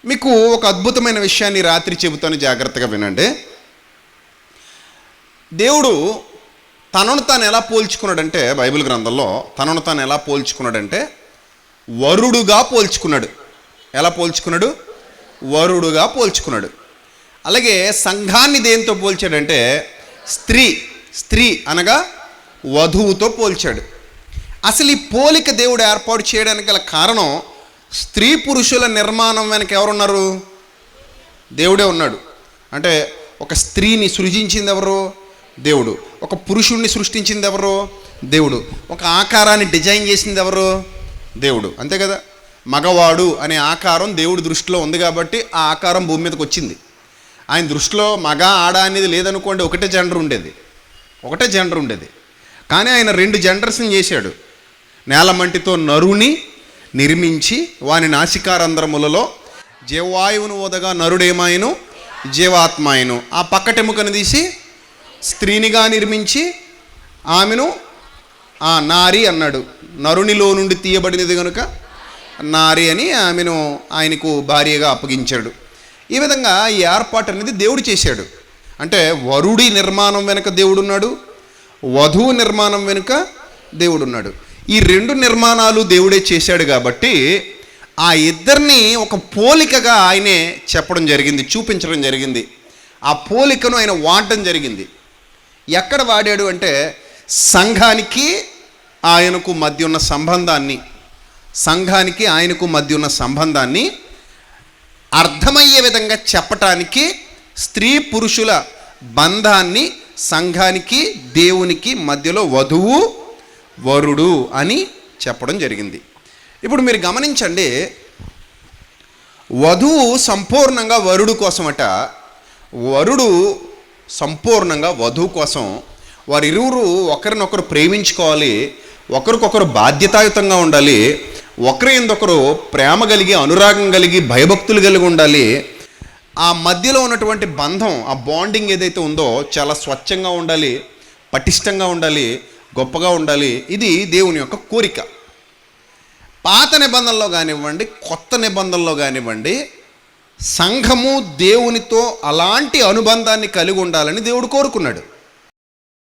మీకు ఒక అద్భుతమైన విషయాన్ని రాత్రి చెబుతాను, జాగ్రత్తగా వినండి. దేవుడు తనను తాను ఎలా పోల్చుకున్నాడంటే, బైబిల్ గ్రంథంలో తనను తాను ఎలా పోల్చుకున్నాడంటే వరుడుగా పోల్చుకున్నాడు. ఎలా పోల్చుకున్నాడు? వరుడుగా పోల్చుకున్నాడు. అలాగే సంఘాన్ని దేంతో పోల్చాడంటే స్త్రీ అనగా వధువుతో పోల్చాడు. అసలు ఈ పోలిక దేవుడు ఏర్పాటు చేయడానికి గల కారణం, స్త్రీ పురుషుల నిర్మాణం వెనక ఎవరున్నారు? దేవుడే ఉన్నాడు. అంటే ఒక స్త్రీని సృజించింది ఎవరు? దేవుడు. ఒక పురుషుణ్ణి సృష్టించింది ఎవరు? దేవుడు. ఒక ఆకారాన్ని డిజైన్ చేసింది ఎవరు? దేవుడు. అంతే కదా. మగవాడు అనే ఆకారం దేవుడి దృష్టిలో ఉంది కాబట్టి ఆ ఆకారం భూమి మీదకి వచ్చింది. ఆయన దృష్టిలో మగ ఆడ అనేది లేదనుకోండి, ఒకటే జెండర్ ఉండేది. కానీ ఆయన 2 జెండర్స్ని చేశాడు. నేలమంటితో నరుని నిర్మించి వాని నాసికారంధ్రములలో జీవవాయువును ఓదగా నరుడేమాయను, జీవాత్మాయను. ఆ పక్కటెముకను తీసి స్త్రీనిగా నిర్మించి ఆమెను నారి అన్నాడు. నరునిలో నుండి తీయబడినది కనుక నారి అని ఆమెను ఆయనకు భార్యగా అప్పగించాడు. ఈ విధంగా ఈ ఏర్పాటు అనేది దేవుడు చేశాడు. అంటే వరుడి నిర్మాణం వెనుక దేవుడున్నాడు, వధువు నిర్మాణం వెనుక దేవుడున్నాడు. ఈ 2 నిర్మాణాలు దేవుడే చేశాడు కాబట్టి ఆ ఇద్దరిని ఒక పోలికగా ఆయనే చెప్పడం జరిగింది, చూపించడం జరిగింది. ఆ పోలికను ఆయన వాడడం జరిగింది. ఎక్కడ వాడాడు అంటే సంఘానికి ఆయనకు మధ్య ఉన్న సంబంధాన్ని అర్థమయ్యే విధంగా చెప్పటానికి, స్త్రీ పురుషుల బంధాన్ని సంఘానికి దేవునికి మధ్యలో వధువు వరుడు అని చెప్పడం జరిగింది. ఇప్పుడు మీరు గమనించండి, వధువు సంపూర్ణంగా వరుడు కోసమట, వరుడు సంపూర్ణంగా వధువు కోసం. వారిరువురు ఒకరినొకరు ప్రేమించుకోవాలి, ఒకరికొకరు బాధ్యతాయుతంగా ఉండాలి, ఒకరి యందొకరు ప్రేమ కలిగి, అనురాగం కలిగి, భయభక్తులు కలిగి ఉండాలి. ఆ మధ్యలో ఉన్నటువంటి బంధం, ఆ బాండింగ్ ఏదైతే ఉందో చాలా స్వచ్ఛంగా ఉండాలి, పటిష్టంగా ఉండాలి, గొప్పగా ఉండాలి. ఇది దేవుని యొక్క కోరిక. పాత నిబంధనలో కానివ్వండి, కొత్త నిబంధనలో కానివ్వండి, సంఘము దేవునితో అలాంటి అనుబంధాన్ని కలిగి ఉండాలని దేవుడు కోరుకున్నాడు.